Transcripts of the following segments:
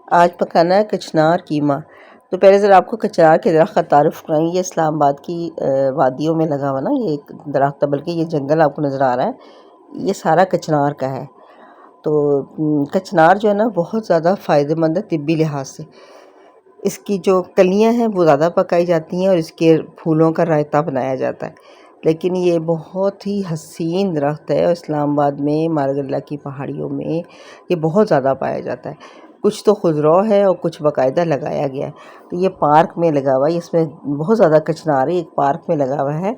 आज पकाना है कचनार कीमा। तो पहले ज़रा आपको कचनार के दरख्त का तारुफ़ कराएंगे। ये इस्लामाबाद की वादियों में लगा हुआ ना ये एक दरख्त है, बल्कि ये जंगल आपको नज़र आ रहा है, ये सारा कचनार का है। तो कचनार जो है ना बहुत ज़्यादा फ़ायदेमंद है तिब्बी लिहाज से। इसकी जो कलियां हैं वो ज़्यादा पकाई जाती हैं और इसके फूलों का रायता बनाया जाता है। लेकिन ये बहुत ही हसीन दरख्त है और इस्लामाबाद में मारगल्ला की पहाड़ियों में ये बहुत ज़्यादा पाया जाता है। कुछ तो खुदरौ है और कुछ बाकायदा लगाया गया है। तो ये पार्क में लगा हुआ है, इसमें बहुत ज़्यादा कचनार है, एक पार्क में लगा हुआ है,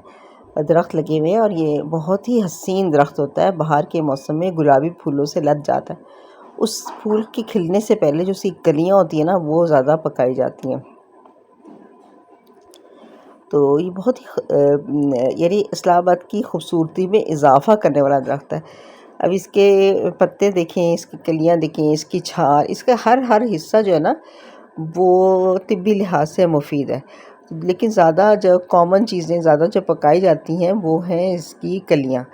दरख्त लगे हुए हैं और ये बहुत ही हसीन दरख्त होता है। बाहर के मौसम में गुलाबी फूलों से लद जाता है। उस फूल के खिलने से पहले जो उसकी कलियाँ होती हैं ना वो ज़्यादा पकाई जाती हैं। तो ये बहुत ही यानी इस्लामाबाद की खूबसूरती में इजाफ़ा करने वाला दरख्त है। अब इसके पत्ते देखें, इसकी कलियाँ देखें, इसकी छाल, इसका हर हिस्सा जो है ना वो तिब्बी लिहाज से मुफीद है। लेकिन ज़्यादा जो कॉमन चीज़ें ज़्यादा जो पकाई जाती हैं वो हैं इसकी कलियाँ,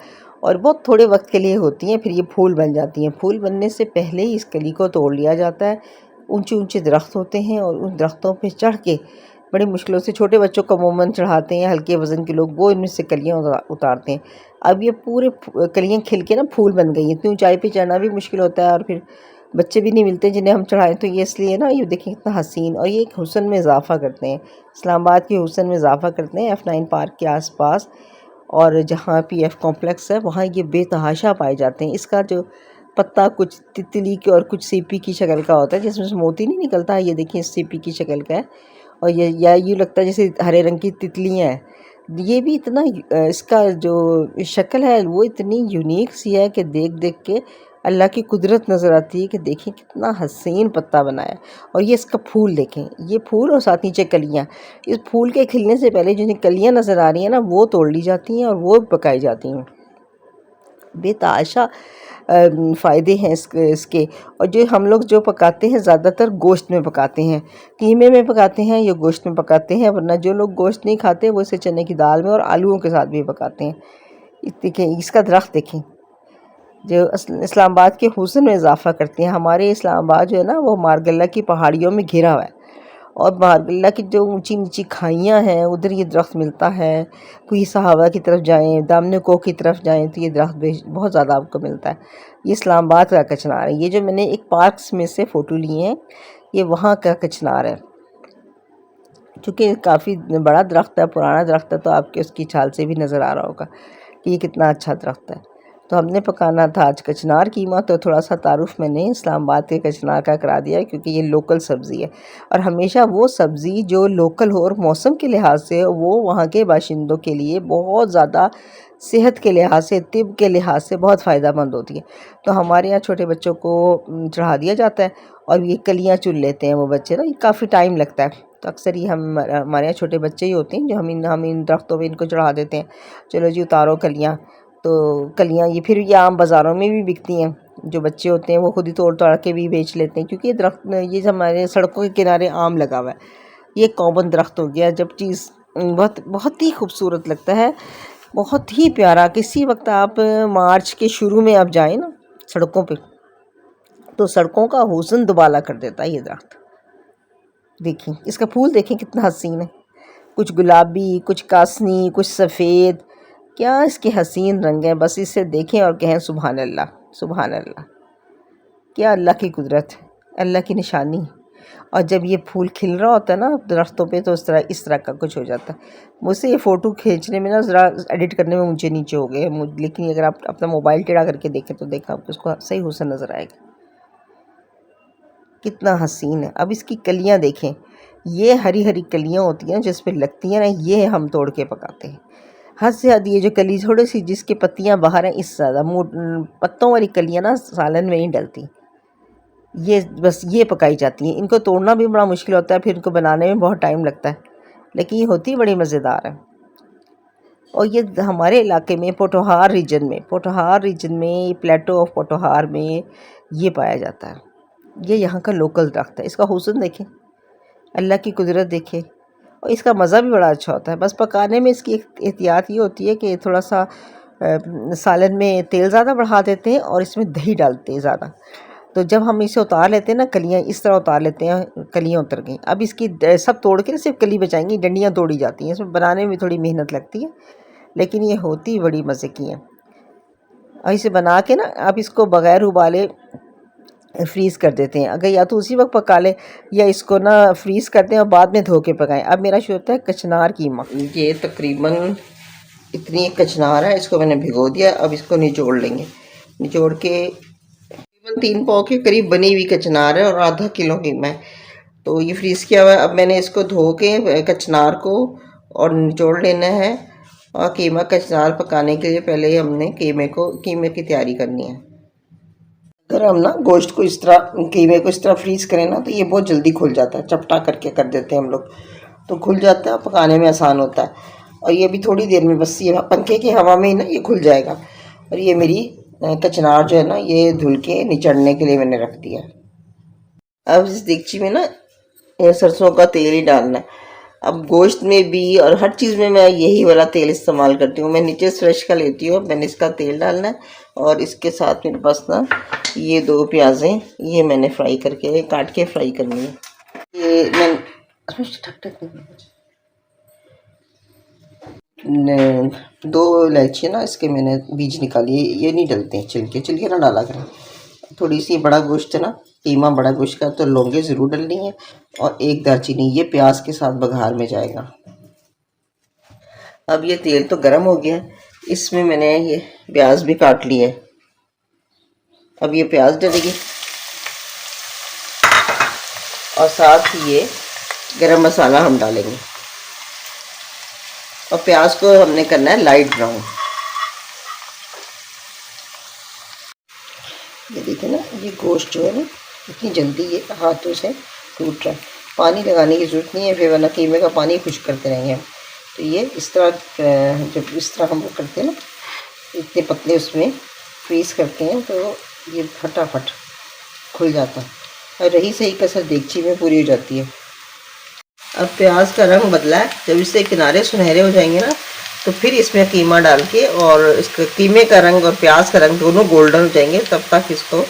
और बहुत थोड़े वक्त के लिए होती हैं, फिर ये फूल बन जाती हैं। फूल बनने से पहले ही इस कली को तोड़ लिया जाता है। ऊंचे ऊंचे दरख्त होते हैं और उन दरख्तों पे चढ़ के बड़ी मुश्किलों से छोटे बच्चों को अमूमन चढ़ाते हैं, हल्के वज़न के लोग वो इनमें से कलियाँ उतारते हैं। अब ये पूरे कलियाँ खिल के ना फूल बन गई हैं। इतनी ऊंचाई पे चढ़ना भी मुश्किल होता है और फिर बच्चे भी नहीं मिलते जिन्हें हम चढ़ाएं। तो ये इसलिए ना ये देखें कितना हसीन, और ये एक हुस्न में इजाफ़ा करते हैं, इस्लामाबाद के हुस्न में इजाफ़ा करते हैं। F9 पार्क के आसपास और जहाँ PF कॉम्प्लेक्स है वहाँ ये बेतहाशा पाए जाते हैं। इसका जो पत्ता कुछ तितली के और कुछ सीपी की शक्ल का होता है, जिसमें से मोती नहीं निकलता है, ये देखिए सीपी की शक्ल का है, और ये या यूँ लगता है जैसे हरे रंग की तितलियाँ हैं। ये भी इतना इसका जो शक्ल है वो इतनी यूनिक सी है कि देख देख के अल्लाह की कुदरत नज़र आती है कि देखें कितना हसीन पत्ता बनाया। और ये इसका फूल देखें, ये फूल और साथ नीचे कलियाँ। इस फूल के खिलने से पहले जिन्हें कलियाँ नज़र आ रही हैं ना वो तोड़ ली जाती हैं और वो पकाई जाती हैं। बेतहाशा फ़ायदे हैं इसके। और जो हम लोग जो पकाते हैं ज़्यादातर गोश्त में पकाते हैं, कीमे में पकाते हैं या गोश्त में पकाते हैं, वरना जो लोग गोश्त नहीं खाते वो इसे चने की दाल में और आलूओं के साथ भी पकाते हैं। देखें इसका दरख्त देखें जो इस्लामाबाद के हुस्न में इजाफ़ा करती हैं। हमारे इस्लामाबाद जो है ना वो मारगल्ला की पहाड़ियों में घिरा हुआ है, और मारगल्ला की जो ऊंची नीची खाइयाँ हैं उधर ये दरख्त मिलता है। कोई सहावा की तरफ जाएं, दामन कोह की तरफ जाएं तो ये दरख्त बहुत ज़्यादा आपको मिलता है। ये इस्लामाबाद का कचनार है। ये जो मैंने एक पार्क में से फ़ोटो लिए हैं ये वहाँ का कचनार है। चूँकि काफ़ी बड़ा दरख्त है, पुराना दरख्त है, तो आपके उसकी छाल से भी नज़र आ रहा होगा कि ये कितना अच्छा दरख्त है। तो हमने पकाना था आज कचनार कीमा, तो थोड़ा सा तारुफ़ मैंने इस्लामाबाद के कचनार का करा दिया क्योंकि ये लोकल सब्ज़ी है। और हमेशा वो सब्ज़ी जो लोकल हो और मौसम के लिहाज से वो वहाँ के बाशिंदों के लिए बहुत ज़्यादा सेहत के लिहाज से, तिब के लिहाज से बहुत फ़ायदेमंद होती है। तो हमारे यहाँ छोटे बच्चों को चढ़ा दिया जाता है और ये कलियाँ चुन लेते हैं वो बच्चे ना, ये काफ़ी टाइम लगता है। तो अक्सर ही हमारे यहाँ छोटे बच्चे ही होते हैं जो हम इन दरख्तों पे इनको चढ़ा देते हैं, चलो जी उतारो कलियाँ। तो कलियाँ ये फिर ये आम बाज़ारों में भी बिकती हैं, जो बच्चे होते हैं वो खुद ही तोड़ ताड़ के भी बेच लेते हैं, क्योंकि ये दरख्त ये हमारे सड़कों के किनारे आम लगा हुआ है। ये कॉमन दरख्त हो गया। जब चीज़ बहुत बहुत ही खूबसूरत लगता है, बहुत ही प्यारा। किसी वक्त आप मार्च के शुरू में आप जाएँ ना सड़कों पे, तो सड़कों का हुस्न दुबाला कर देता है ये दरख्त। देखें इसका फूल देखें कितना हसीन है, कुछ गुलाबी, कुछ कासनी, कुछ सफ़ेद, क्या इसके हसीन रंग हैं। बस इसे देखें और कहें सुभान अल्लाह, सुभान अल्लाह। क्या अल्लाह की कुदरत है, अल्लाह की निशानी। और जब ये फूल खिल रहा होता है ना दरख्तों पे तो इस तरह का कुछ हो जाता है। मुझसे ये फ़ोटो खींचने में ना ज़रा एडिट करने में ऊंचे नीचे हो गए, लेकिन अगर आप अपना मोबाइल टेढ़ा करके देखें तो देखा आपको उसको सही हुस्न नज़र आएगा। कितना हसीन है। अब इसकी कलियाँ देखें, ये हरी हरी कलियाँ होती हैं जिस पे लगती हैं ना, ये हम तोड़ के पकाते हैं। हद से हद ये जो कली थोड़ी सी जिसकी पत्तियाँ बाहर हैं, इससे ज़्यादा पत्तों वाली कलियाँ ना सालन में नहीं डलती, ये बस ये पकाई जाती हैं। इनको तोड़ना भी बड़ा मुश्किल होता है, फिर इनको बनाने में बहुत टाइम लगता है, लेकिन ये होती बड़ी मज़ेदार है। और ये हमारे इलाके में पोठोहार रीजन में प्लेटो ऑफ पोठोहार में ये पाया जाता है। ये यहाँ का लोकल दरख्त है। इसका हुस्न देखें, अल्लाह की कुदरत देखें, और इसका मज़ा भी बड़ा अच्छा होता है। बस पकाने में इसकी एक एहतियात ये होती है कि थोड़ा सा सालन में तेल ज़्यादा बढ़ा देते हैं और इसमें दही डालते हैं ज़्यादा, तो जब हम इसे उतार लेते हैं ना, कलियाँ इस तरह उतार लेते हैं, कलियाँ उतर गई। अब इसकी सब तोड़ के सिर्फ कली बचाएंगी, डंडियाँ तोड़ी जाती हैं। इसमें बनाने में थोड़ी मेहनत लगती है, लेकिन ये होती बड़ी मज़े की हैं। और इसे बना के ना आप इसको बग़ैर उबाले फ्रीज़ कर देते हैं। अगर या तो उसी वक्त पका लें या इसको ना फ्रीज़ करते हैं और बाद में धो के पकाएं। अब मेरा शुरू होता है कचनार कीमा। ये तकरीबन इतनी कचनार है, इसको मैंने भिगो दिया। अब इसको निचोड़ लेंगे। निचोड़ के तकरीबन 3 पाव के करीब बनी हुई कचनार है और आधा किलो कीमा है, तो ये फ्रीज़ किया हुआ है। अब मैंने इसको धो के कचनार को और निचोड़ लेना है। और कीमा कचनार पकाने के लिए पहले ही हमने कीमे की तैयारी करनी है। अगर हम ना गोश्त को इस तरह, कीमे को इस तरह फ्रीज़ करें ना, तो ये बहुत जल्दी खुल जाता है। चपटा करके कर देते हैं हम लोग, तो खुल जाता है, पकाने में आसान होता है। और ये भी थोड़ी देर में, बस ये पंखे की हवा में ही ना ये खुल जाएगा। और ये मेरी कचनार जो है ना, ये धुल के निचड़ने के लिए मैंने रख दिया। अब इस देगची में ना सरसों का तेल ही डालना है। अब गोश्त में भी और हर चीज़ में मैं यही वाला तेल इस्तेमाल करती हूँ। मैं नीचे फ्रेश का लेती हूँ। मैंने इसका तेल डालना है और इसके साथ मेरे पास ना ये 2 प्याज़ें, ये मैंने फ्राई करके काट के फ्राई करनी है। ये मैं 2 इलायची ना, इसके मैंने बीज निकाली। ये नहीं डलते हैं छिलके ना डाला करें। थोड़ी सी बड़ा गोश्त है ना, कीमा बड़ा गोश्त का, तो लौंगे ज़रूर डलनी है और 1 दालचीनी। ये प्याज के साथ बघार में जाएगा। अब ये तेल तो गर्म हो गया, इसमें मैंने ये प्याज भी काट ली है। अब ये प्याज डलेगी और साथ ही ये गरम मसाला हम डालेंगे। और प्याज को हमने करना है लाइट ब्राउन। ये देखिए ना, ये गोश्त जो है ना, इतनी जल्दी ये हाथों से टूट रहा है। पानी लगाने की ज़रूरत नहीं है, फिर वरना कीमे का पानी खुश करते रहेंगे हम। तो ये इस तरह, जब इस तरह हम वो करते हैं ना, इतने पतले उसमें फ्रीज़ करते हैं, तो ये फटाफट खुल जाता है और रही सही कसर देगची में पूरी हो जाती है। अब प्याज का रंग बदला है, जब इससे किनारे सुनहरे हो जाएंगे ना, तो फिर इसमें कीमा डाल के, और इसके कीमे का रंग और प्याज का रंग दोनों गोल्डन हो जाएंगे, तब तक इसको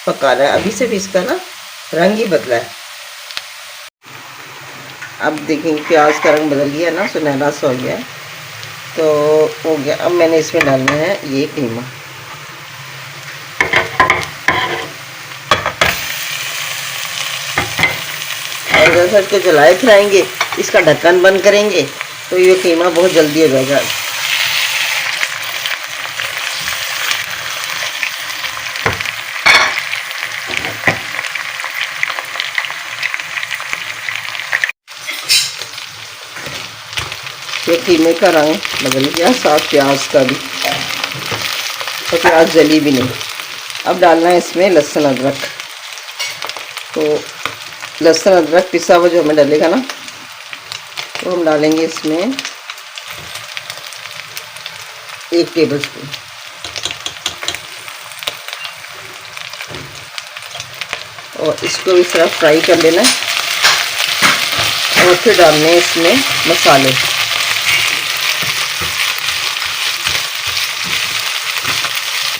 पकाना है। अभी से भी इसका ना रंग ही बदला है। अब देखेंगे प्याज का रंग बदल गया ना, सुनहरा सा हो गया, तो हो गया। अब मैंने इसमें डालना है ये कीमा। और जैसा इसको जलाए खिलाएंगे, इसका ढक्कन बंद करेंगे, तो ये कीमा बहुत जल्दी हो जाएगा। ये कीमे का रंग बदल गया, साथ प्याज का भी, तो प्याज जली भी नहीं। अब डालना है इसमें लहसुन अदरक। तो लहसुन अदरक पिसा हुआ जो हमें डलेगा ना, तो हम डालेंगे इसमें 1 टेबल स्पून। और इसको इस तरह फ्राई कर लेना है। और फिर डालने हैं इसमें मसाले।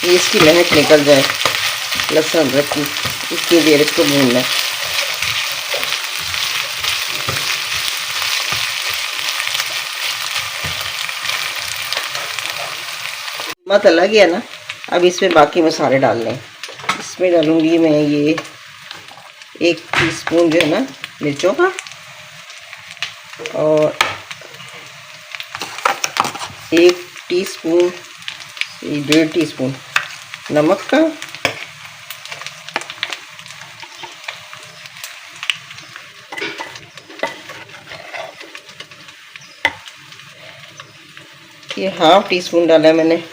ये इसकी महक निकल जाए लहसुन अदरक की, इतनी देर इसको भूनना है। कीमा तला गया ना, अब इसमें बाकी मसाले डालने हैं। इसमें डालूंगी मैं ये 1 टीस्पून जो है ना मिर्चों का, और 1 टीस्पून, 1.5 टीस्पून नमक का, ये 1/2 टीस्पून डाला है मैंने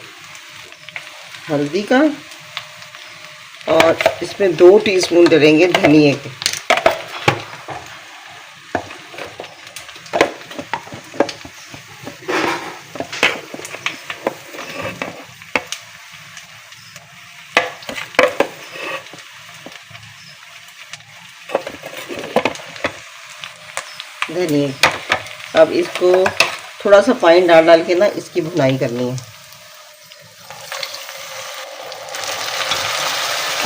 हल्दी का, और इसमें 2 टीस्पून डलेंगे धनिए के। धनिए, अब इसको थोड़ा सा पानी डाल के ना इसकी भुनाई करनी है।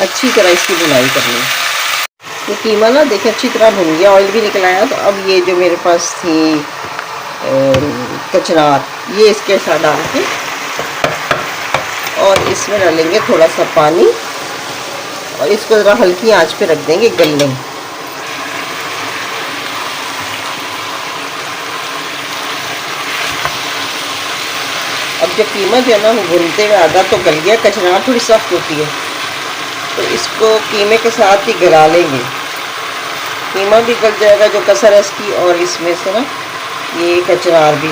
अच्छी तरह इसकी भुनाई करनी है। ये कीमा ना देखिए अच्छी तरह भुन गया, ऑयल भी निकल आया। तो अब ये जो मेरे पास थी कचनार, ये इसके साथ डाल के और इसमें डालेंगे थोड़ा सा पानी और इसको ज़रा हल्की आंच पे रख देंगे गलने। अब जब कीमा जो है ना वो भुनते हुए आधा तो गल गया, कचनार थोड़ी सख्त होती है, तो इसको कीमे के साथ ही गला लेंगे। कीमा भी गल जाएगा जो कसर है इसकी, और इसमें से ना ये कचनार भी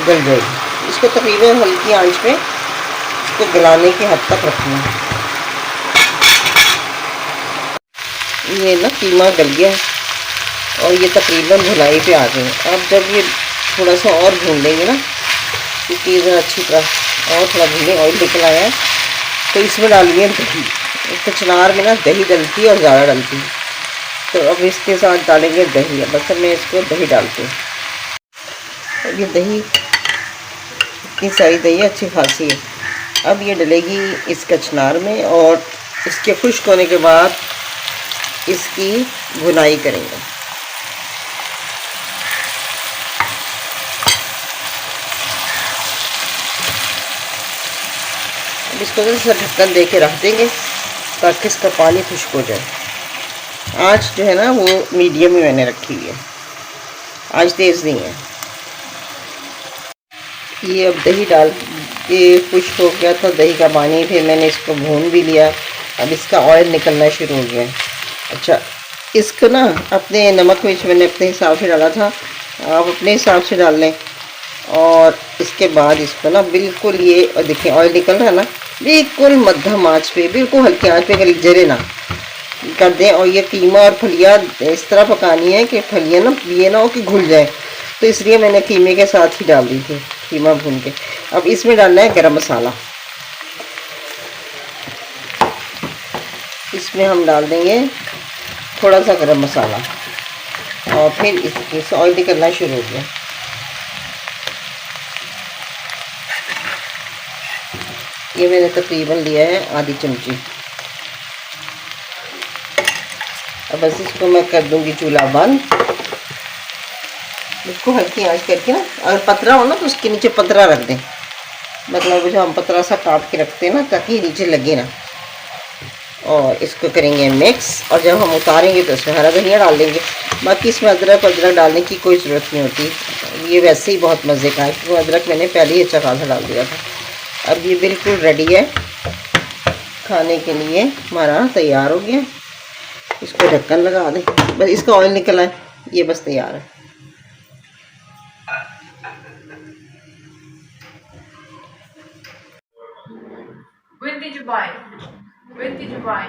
गल जाएगी। इसको तकरीबन हल्की आंच पे इसको गलाने की हद तक रखना है। ये ना कीमा गल गया है और ये तकरीबन भुनाई पे आ गए। अब जब ये थोड़ा सा और भून लेंगे ना, क्योंकि इधर अच्छी तरह और थोड़ा भूने, ऑयल निकल आया है, तो इसमें डालिए दही। कचनार में ना दही डलती है और ज़्यादा डलती है, तो अब इसके साथ डालेंगे दही। बस मैं इसको दही डालती हूँ। अब ये दही इतनी सारी दही है, अच्छी खासी है। अब ये डलेगी इस कचनार में और इसके खुश्क होने के बाद इसकी भुनाई करेंगे। अब इसको जैसे ढक्कन दे के रख देंगे ताकि इसका पानी खुश्क हो जाए। आँच जो है ना वो मीडियम में मैंने रखी हुई है, आँच तेज़ नहीं है। ये अब दही डाल के खुश्क हो गया था दही का पानी, फिर मैंने इसको भून भी लिया। अब इसका ऑयल निकलना शुरू हो गया। अच्छा, इसको ना अपने नमक मिर्च मैंने अपने हिसाब से डाला था, आप अपने हिसाब से डाल लें। और इसके बाद इसको ना बिल्कुल ये, और देखिए ऑयल निकल रहा है ना, बिल्कुल मध्यम आंच पे, बिल्कुल हल्की आंच पे, करीब जरे ना कर दें। और ये कीमा और फलियाँ इस तरह पकानी है कि फलियाँ ना ये ना हो कि घुल जाए, तो इसलिए मैंने कीमे के साथ ही डाल दी थी कीमा भून के। अब इसमें डालना है गरम मसाला। इसमें हम डाल देंगे थोड़ा सा गरम मसाला और फिर इससे ऑयल निकलना शुरू हो गया। ये मैंने तकरीबन लिया है आधी चमची। अब बस इसको मैं कर दूंगी चूल्हा बंद। इसको हल्की आंच करके ना, अगर पतरा हो ना तो उसके नीचे पतरा रख दें, मतलब जो हम पतरा सा काट के रखते हैं ना, ताकि नीचे लगे ना। और इसको करेंगे मिक्स, और जब हम उतारेंगे तो इसमें हरा धनिया डाल देंगे। बाकी इसमें अदरक डालने की कोई ज़रूरत नहीं होती, ये वैसे ही बहुत मज़े का है, क्योंकि अदरक मैंने पहले ही अच्छा खासा डाल दिया था। अब ये बिल्कुल रेडी है खाने के लिए, हमारा तैयार हो गया। इसको ढक्कन लगा दें, बस इसका ऑयल निकला है, ये बस तैयार है। When did you buy? When did you buy?